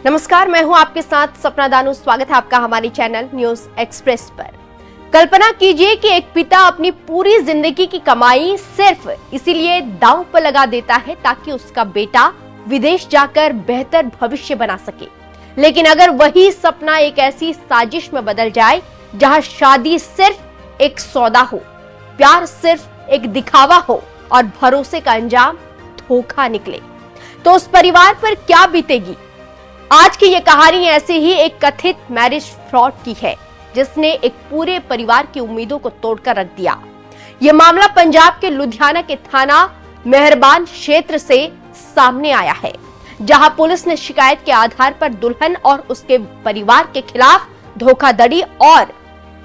नमस्कार, मैं हूं आपके साथ सपना दानू। स्वागत है आपका हमारे चैनल न्यूज एक्सप्रेस पर। कल्पना कीजिए कि एक पिता अपनी पूरी जिंदगी की कमाई सिर्फ इसीलिए दांव पर लगा देता है ताकि उसका बेटा विदेश जाकर बेहतर भविष्य बना सके। लेकिन अगर वही सपना एक ऐसी साजिश में बदल जाए जहां शादी सिर्फ एक सौदा हो, प्यार सिर्फ एक दिखावा हो और भरोसे का अंजाम धोखा निकले, तो उस परिवार पर क्या बीतेगी। आज की ये कहानी ऐसे ही एक कथित मैरिज फ्रॉड की है जिसने एक पूरे परिवार की उम्मीदों को तोड़कर रख दिया। ये मामला पंजाब के लुधियाना के थाना मेहरबान क्षेत्र से सामने आया है, जहां पुलिस ने शिकायत के आधार पर दुल्हन और उसके परिवार के खिलाफ धोखाधड़ी और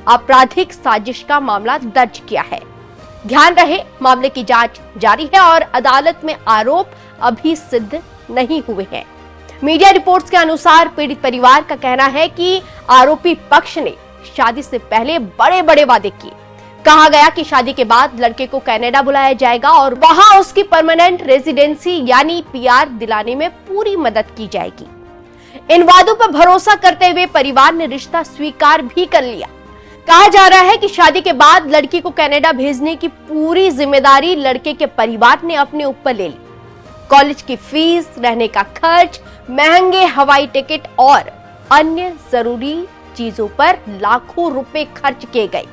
आपराधिक साजिश का मामला दर्ज किया है। ध्यान रहे, मामले की जांच जारी है और अदालत में आरोप अभी सिद्ध नहीं हुए हैं। मीडिया रिपोर्ट्स के अनुसार पीड़ित परिवार का कहना है कि आरोपी पक्ष ने शादी से पहले बड़े बड़े वादे किए। कहा गया कि शादी के बाद लड़के को कनाडा बुलाया जाएगा और वहां उसकी परमानेंट रेजिडेंसी यानी पीआर दिलाने में पूरी मदद की जाएगी। इन वादों पर भरोसा करते हुए परिवार ने रिश्ता स्वीकार भी कर लिया। कहा जा रहा है कि शादी के बाद लड़की को कनाडा भेजने की पूरी जिम्मेदारी लड़के के परिवार ने अपने ऊपर ले ली। कॉलेज की फीस, रहने का खर्च, महंगे हवाई टिकट और अन्य जरूरी चीजों पर लाखों रुपए खर्च किए गए।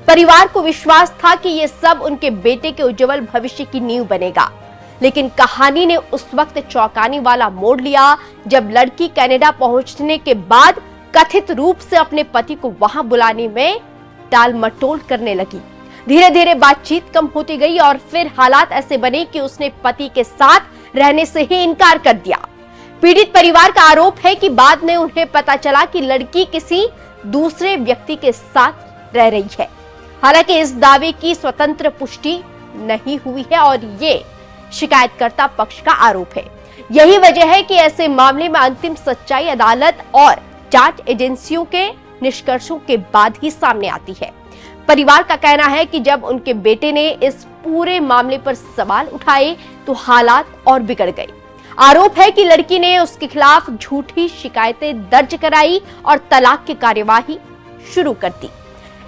परिवार को विश्वास था कि ये सब उनके बेटे के उज्जवल भविष्य की नींव बनेगा। लेकिन कहानी ने उस वक्त चौंकाने वाला मोड़ लिया जब लड़की कनाडा पहुंचने के बाद कथित रूप से अपने पति को वहां बुलाने में टाल मटोल करने लगी। धीरे धीरे बातचीत कम होती गई और फिर हालात ऐसे बने कि उसने पति के साथ रहने से ही इनकार कर दिया। पीड़ित परिवार का आरोप है कि बाद में उन्हें पता चला कि लड़की किसी दूसरे व्यक्ति के साथ रह रही है। हालांकि इस दावे की स्वतंत्र पुष्टि नहीं हुई है और ये शिकायतकर्ता पक्ष का आरोप है। यही वजह है कि ऐसे मामले में अंतिम सच्चाई अदालत और जांच एजेंसियों के निष्कर्षों के बाद ही सामने आती है। परिवार का कहना है कि जब उनके बेटे ने इस पूरे मामले पर सवाल उठाए तो हालात और बिगड़ गए। आरोप है कि लड़की ने उसके खिलाफ झूठी शिकायतें दर्ज कराई और तलाक की कार्यवाही शुरू कर दी।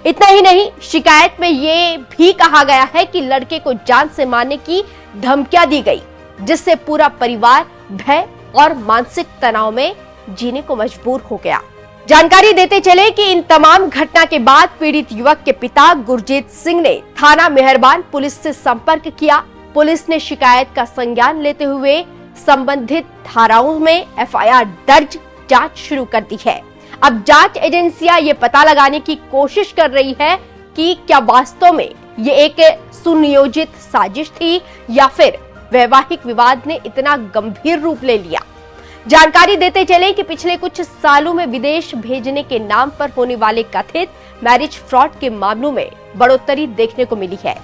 इतना ही नहीं, शिकायत में ये भी कहा गया है कि लड़के को जान से मारने की धमकियां दी गई, जिससे पूरा परिवार भय और मानसिक तनाव में जीने को मजबूर हो गया। जानकारी देते चले कि इन तमाम घटना के बाद पीड़ित युवक के पिता गुरजीत सिंह ने थाना मेहरबान पुलिस से संपर्क किया। पुलिस ने शिकायत का संज्ञान लेते हुए संबंधित धाराओं में एफआईआर दर्ज जांच शुरू कर दी है। अब जांच एजेंसियां ये पता लगाने की कोशिश कर रही है कि क्या वास्तव में ये एक सुनियोजित साजिश थी या फिर वैवाहिक विवाद ने इतना गंभीर रूप ले लिया। जानकारी देते चले कि पिछले कुछ सालों में विदेश भेजने के नाम पर होने वाले कथित मैरिज फ्रॉड के मामलों में बढ़ोतरी देखने को मिली है।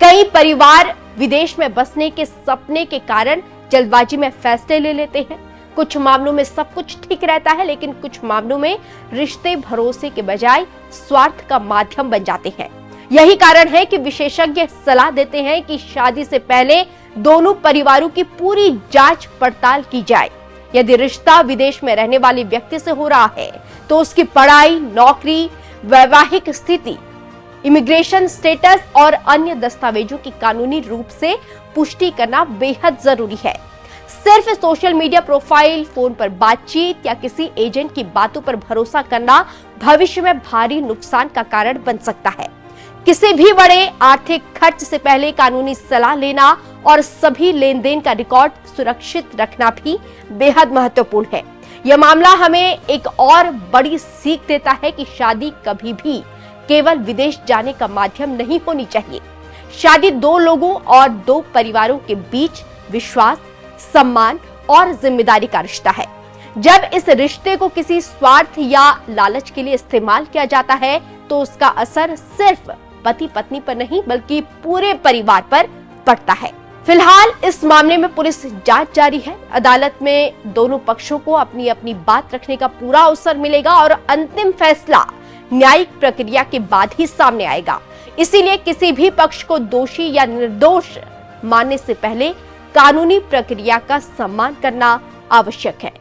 कई परिवार विदेश में बसने के सपने के कारण जल्दबाजी में फैसले ले लेते हैं। कुछ मामलों में सब कुछ ठीक रहता है, लेकिन कुछ मामलों में रिश्ते भरोसे के बजाय स्वार्थ का माध्यम बन जाते हैं। यही कारण है कि विशेषज्ञ सलाह देते हैं कि शादी से पहले दोनों परिवारों की पूरी जांच पड़ताल की जाए। यदि रिश्ता विदेश में रहने वाले व्यक्ति से हो रहा है तो उसकी पढ़ाई, नौकरी, वैवाहिक स्थिति, इमिग्रेशन स्टेटस और अन्य दस्तावेजों की कानूनी रूप से पुष्टि करना बेहद जरूरी है। सिर्फ सोशल मीडिया प्रोफाइल, फोन पर बातचीत या किसी एजेंट की बातों पर भरोसा करना भविष्य में भारी नुकसान का कारण बन सकता है। किसी भी बड़े आर्थिक खर्च से पहले कानूनी सलाह लेना और सभी लेन देन का रिकॉर्ड सुरक्षित रखना भी बेहद महत्वपूर्ण है। यह मामला हमें एक और बड़ी सीख देता है कि शादी कभी भी केवल विदेश जाने का माध्यम नहीं होनी चाहिए। शादी दो लोगों और दो परिवारों के बीच विश्वास, सम्मान और जिम्मेदारी का रिश्ता है। जब इस रिश्ते को किसी स्वार्थ या लालच के लिए इस्तेमाल किया जाता है तो उसका असर सिर्फ पति पत्नी पर नहीं बल्कि पूरे परिवार पर पड़ता है। फिलहाल इस मामले में पुलिस जांच जारी है। अदालत में दोनों पक्षों को अपनी अपनी बात रखने का पूरा अवसर मिलेगा और अंतिम फैसला न्यायिक प्रक्रिया के बाद ही सामने आएगा। इसीलिए किसी भी पक्ष को दोषी या निर्दोष मानने से पहले कानूनी प्रक्रिया का सम्मान करना आवश्यक है।